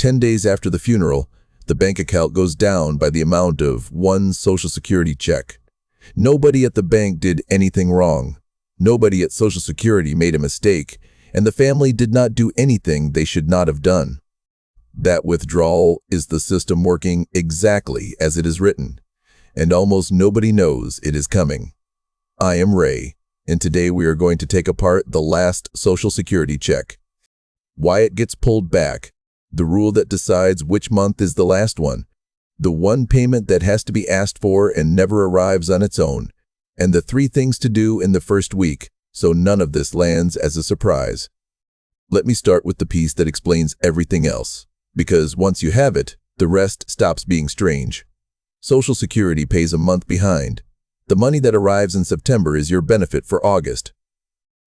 10 days after the funeral, the bank account goes down by the amount of one Social Security check. Nobody at the bank did anything wrong. Nobody at Social Security made a mistake, and the family did not do anything they should not have done. That withdrawal is the system working exactly as it is written, and almost nobody knows it is coming. I am Ray, and today we are going to take apart the last Social Security check, why it gets pulled back, the rule that decides which month is the last one, the one payment that has to be asked for and never arrives on its own, and the 3 things to do in the first week so none of this lands as a surprise. Let me start with the piece that explains everything else, because once you have it, the rest stops being strange. Social Security pays a month behind. The money that arrives in September is your benefit for August.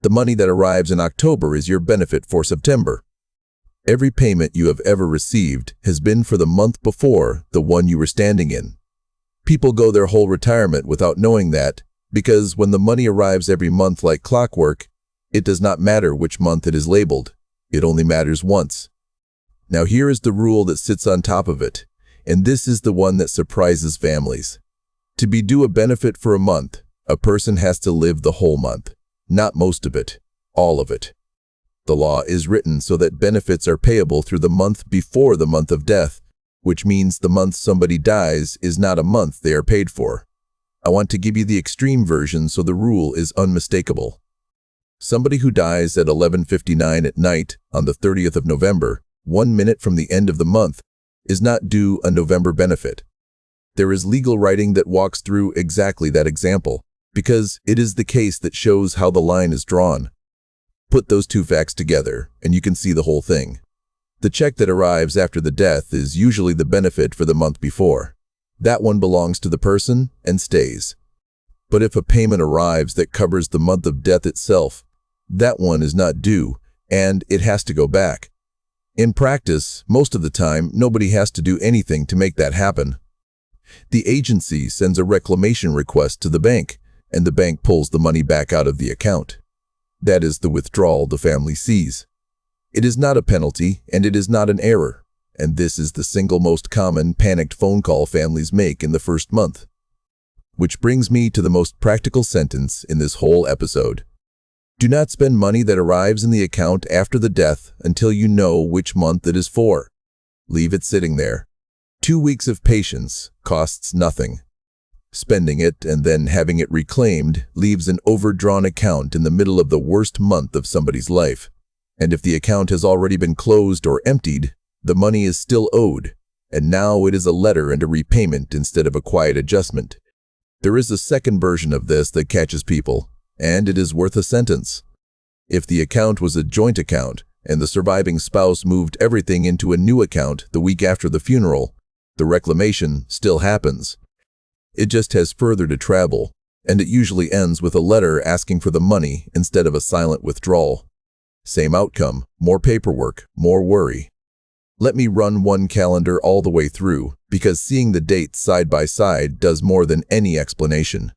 The money that arrives in October is your benefit for September. Every payment you have ever received has been for the month before the one you were standing in. People go their whole retirement without knowing that, because when the money arrives every month like clockwork, it does not matter which month it is labeled. It only matters once. Now here is the rule that sits on top of it, and this is the one that surprises families. To be due a benefit for a month, a person has to live the whole month, not most of it, all of it. The law is written so that benefits are payable through the month before the month of death, which means the month somebody dies is not a month they are paid for. I want to give you the extreme version so the rule is unmistakable. Somebody who dies at 11:59 at night on the 30th of November, 1 minute from the end of the month, is not due a November benefit. There is legal writing that walks through exactly that example, because it is the case that shows how the line is drawn. Put those 2 facts together, and you can see the whole thing. The check that arrives after the death is usually the benefit for the month before. That one belongs to the person and stays. But if a payment arrives that covers the month of death itself, that one is not due, and it has to go back. In practice, most of the time, nobody has to do anything to make that happen. The agency sends a reclamation request to the bank, and the bank pulls the money back out of the account. That is the withdrawal the family sees. It is not a penalty, and it is not an error, and this is the single most common panicked phone call families make in the first month. Which brings me to the most practical sentence in this whole episode. Do not spend money that arrives in the account after the death until you know which month it is for. Leave it sitting there. 2 weeks of patience costs nothing. Spending it and then having it reclaimed leaves an overdrawn account in the middle of the worst month of somebody's life. And if the account has already been closed or emptied, the money is still owed, and now it is a letter and a repayment instead of a quiet adjustment. There is a second version of this that catches people, and it is worth a sentence. If the account was a joint account, and the surviving spouse moved everything into a new account the week after the funeral, the reclamation still happens. It just has further to travel, and it usually ends with a letter asking for the money instead of a silent withdrawal. Same outcome, more paperwork, more worry. Let me run one calendar all the way through, because seeing the dates side by side does more than any explanation.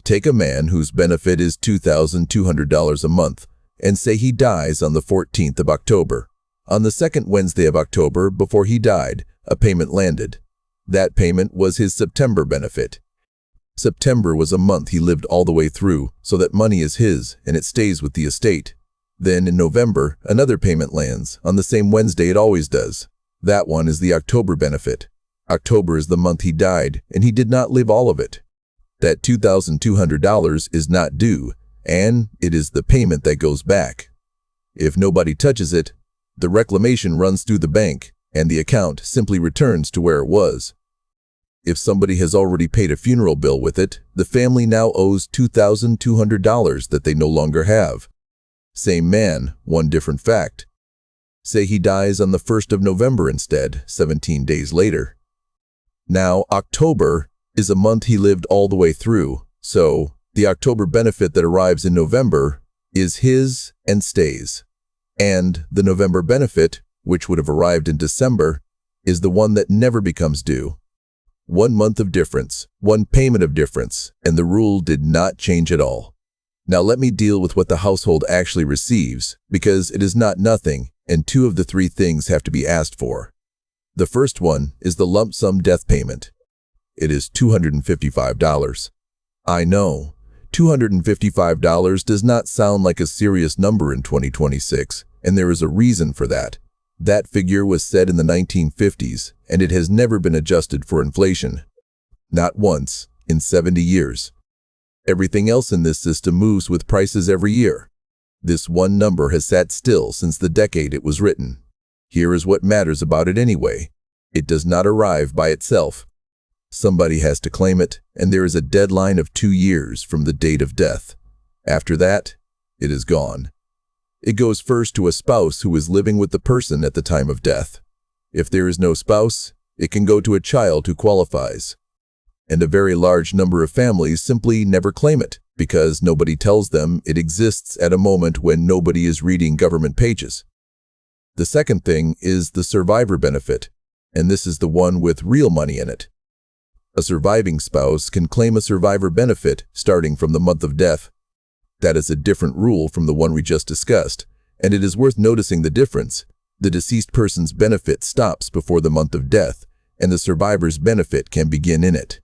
Take a man whose benefit is $2,200 a month, and say he dies on the 14th of October. On the second Wednesday of October, before he died, a payment landed. That payment was his September benefit. September was a month he lived all the way through, so that money is his, and it stays with the estate. Then in November, another payment lands, on the same Wednesday it always does. That one is the October benefit. October is the month he died, and he did not live all of it. That $2,200 is not due, and it is the payment that goes back. If nobody touches it, the reclamation runs through the bank, and the account simply returns to where it was. If somebody has already paid a funeral bill with it, the family now owes $2,200 that they no longer have. Same man, one different fact. Say he dies on the 1st of November instead, 17 days later. Now, October is a month he lived all the way through, so the October benefit that arrives in November is his and stays. And the November benefit, which would have arrived in December, is the one that never becomes due. 1 month of difference, 1 payment of difference, and the rule did not change at all. Now let me deal with what the household actually receives, because it is not nothing, and 2 of the 3 things have to be asked for. The first one is the lump sum death payment. It is $255. I know, $255 does not sound like a serious number in 2026, and there is a reason for that. That figure was set in the 1950s, and it has never been adjusted for inflation. Not once in 70 years. Everything else in this system moves with prices every year. This one number has sat still since the decade it was written. Here is what matters about it anyway. It does not arrive by itself. Somebody has to claim it, and there is a deadline of 2 years from the date of death. After that, it is gone. It goes first to a spouse who is living with the person at the time of death. If there is no spouse, it can go to a child who qualifies. And a very large number of families simply never claim it because nobody tells them it exists at a moment when nobody is reading government pages. The second thing is the survivor benefit, and this is the one with real money in it. A surviving spouse can claim a survivor benefit starting from the month of death. That is a different rule from the one we just discussed, and it is worth noticing the difference. The deceased person's benefit stops before the month of death, and the survivor's benefit can begin in it.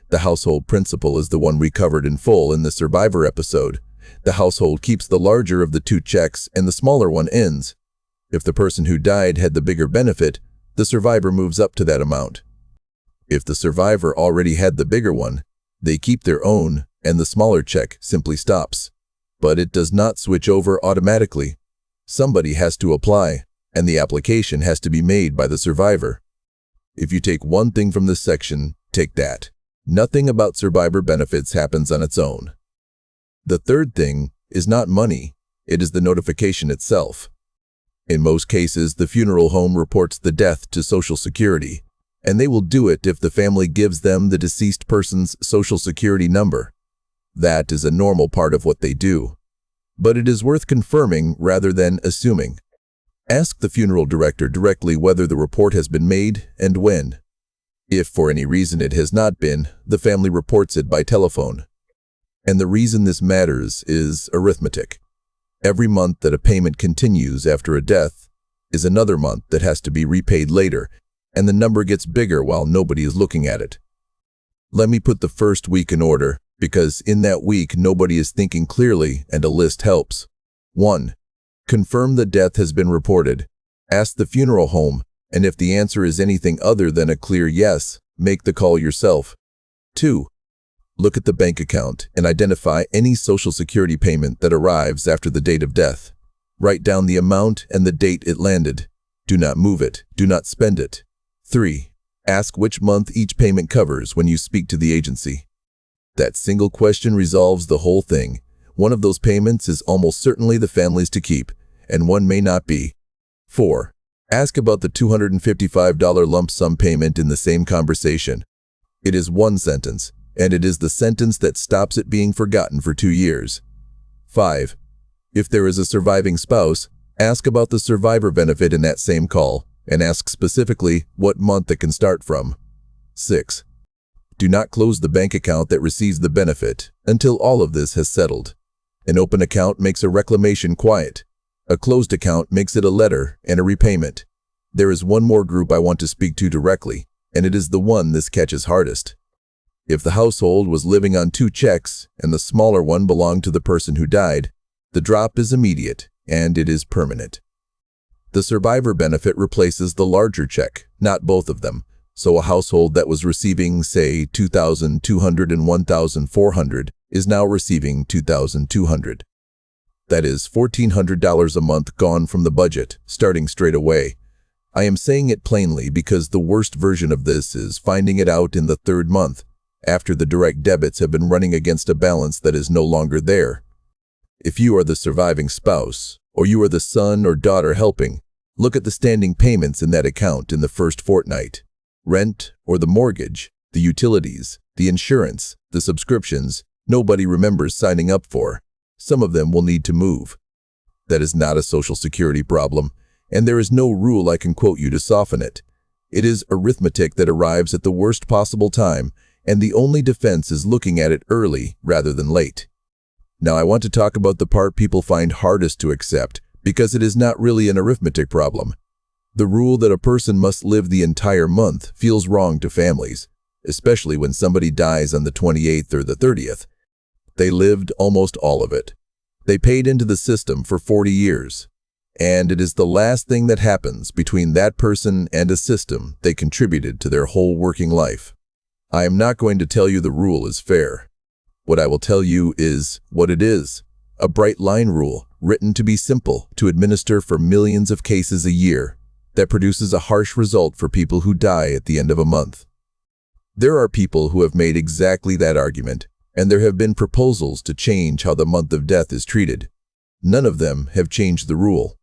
The household principle is the one we covered in full in the survivor episode. The household keeps the larger of the two checks and the smaller one ends. If the person who died had the bigger benefit, the survivor moves up to that amount. If the survivor already had the bigger one, they keep their own and the smaller check simply stops. But it does not switch over automatically. Somebody has to apply, and the application has to be made by the survivor. If you take one thing from this section, take that. Nothing about survivor benefits happens on its own. The third thing is not money, it is the notification itself. In most cases, the funeral home reports the death to Social Security, and they will do it if the family gives them the deceased person's Social Security number. That is a normal part of what they do. But it is worth confirming rather than assuming. Ask the funeral director directly whether the report has been made and when. If for any reason it has not been, the family reports it by telephone. And the reason this matters is arithmetic. Every month that a payment continues after a death is another month that has to be repaid later, and the number gets bigger while nobody is looking at it. Let me put the first week in order, because in that week nobody is thinking clearly and a list helps. 1. Confirm the death has been reported. Ask the funeral home, and if the answer is anything other than a clear yes, make the call yourself. 2. Look at the bank account and identify any Social Security payment that arrives after the date of death. Write down the amount and the date it landed. Do not move it. Do not spend it. 3. Ask which month each payment covers when you speak to the agency. That single question resolves the whole thing. One of those payments is almost certainly the family's to keep, and one may not be. 4. Ask about the $255 lump sum payment in the same conversation. It is one sentence, and it is the sentence that stops it being forgotten for 2 years. 5. If there is a surviving spouse, ask about the survivor benefit in that same call, and ask specifically what month it can start from. 6. Do not close the bank account that receives the benefit until all of this has settled. An open account makes a reclamation quiet. A closed account makes it a letter and a repayment. There is one more group I want to speak to directly, and it is the one this catches hardest. If the household was living on 2 checks and the smaller one belonged to the person who died, the drop is immediate and it is permanent. The survivor benefit replaces the larger check, not both of them. So a household that was receiving, say, $2,200 and $1,400 is now receiving $2,200. That is $1,400 a month gone from the budget, starting straight away. I am saying it plainly because the worst version of this is finding it out in the 3rd month, after the direct debits have been running against a balance that is no longer there. If you are the surviving spouse, or you are the son or daughter helping, look at the standing payments in that account in the first fortnight. Rent or the mortgage, the utilities, the insurance, the subscriptions, nobody remembers signing up for. Some of them will need to move. That is not a Social Security problem, and there is no rule I can quote you to soften it. It is arithmetic that arrives at the worst possible time, and the only defense is looking at it early rather than late. Now I want to talk about the part people find hardest to accept, because it is not really an arithmetic problem. The rule that a person must live the entire month feels wrong to families, especially when somebody dies on the 28th or the 30th. They lived almost all of it. They paid into the system for 40 years. And it is the last thing that happens between that person and a system they contributed to their whole working life. I am not going to tell you the rule is fair. What I will tell you is what it is. A bright line rule, written to be simple, to administer for millions of cases a year, that produces a harsh result for people who die at the end of a month. There are people who have made exactly that argument, and there have been proposals to change how the month of death is treated. None of them have changed the rule.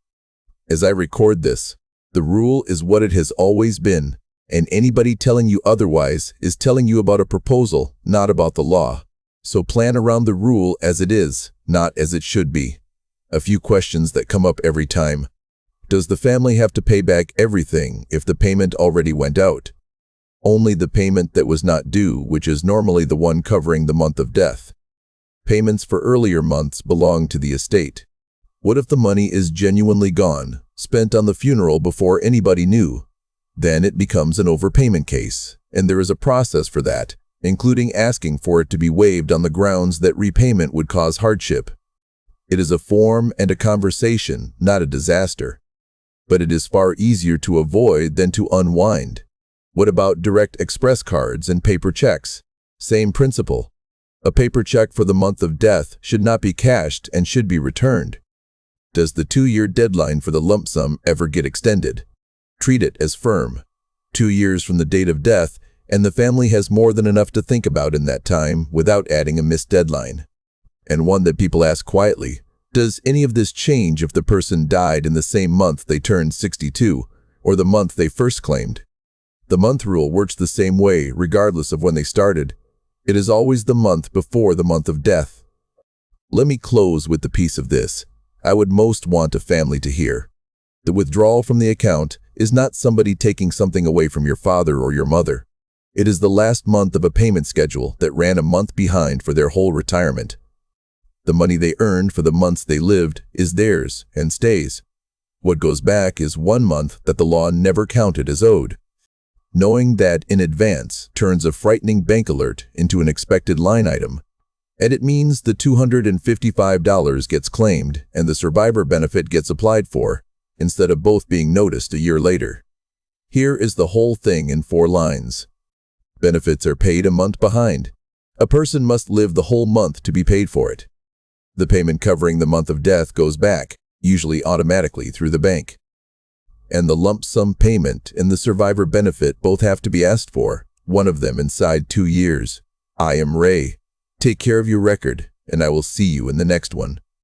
As I record this, the rule is what it has always been, and anybody telling you otherwise is telling you about a proposal, not about the law. So plan around the rule as it is, not as it should be. A few questions that come up every time. Does the family have to pay back everything if the payment already went out? Only the payment that was not due, which is normally the one covering the month of death. Payments for earlier months belong to the estate. What if the money is genuinely gone, spent on the funeral before anybody knew? Then it becomes an overpayment case, and there is a process for that, including asking for it to be waived on the grounds that repayment would cause hardship. It is a form and a conversation, not a disaster. But it is far easier to avoid than to unwind. What about direct express cards and paper checks? Same principle. A paper check for the month of death should not be cashed and should be returned. Does the 2-year deadline for the lump sum ever get extended? Treat it as firm. 2 years from the date of death, and the family has more than enough to think about in that time without adding a missed deadline. And one that people ask quietly, does any of this change if the person died in the same month they turned 62 or the month they first claimed? The month rule works the same way regardless of when they started. It is always the month before the month of death. Let me close with the piece of this I would most want a family to hear. The withdrawal from the account is not somebody taking something away from your father or your mother. It is the last month of a payment schedule that ran a month behind for their whole retirement. The money they earned for the months they lived is theirs and stays. What goes back is 1 month that the law never counted as owed. Knowing that in advance turns a frightening bank alert into an expected line item, and it means the $255 gets claimed and the survivor benefit gets applied for, instead of both being noticed a year later. Here is the whole thing in 4 lines. Benefits are paid a month behind. A person must live the whole month to be paid for it. The payment covering the month of death goes back, usually automatically through the bank. And the lump sum payment and the survivor benefit both have to be asked for, one of them inside 2 years. I am Ray. Take care of your record, and I will see you in the next one.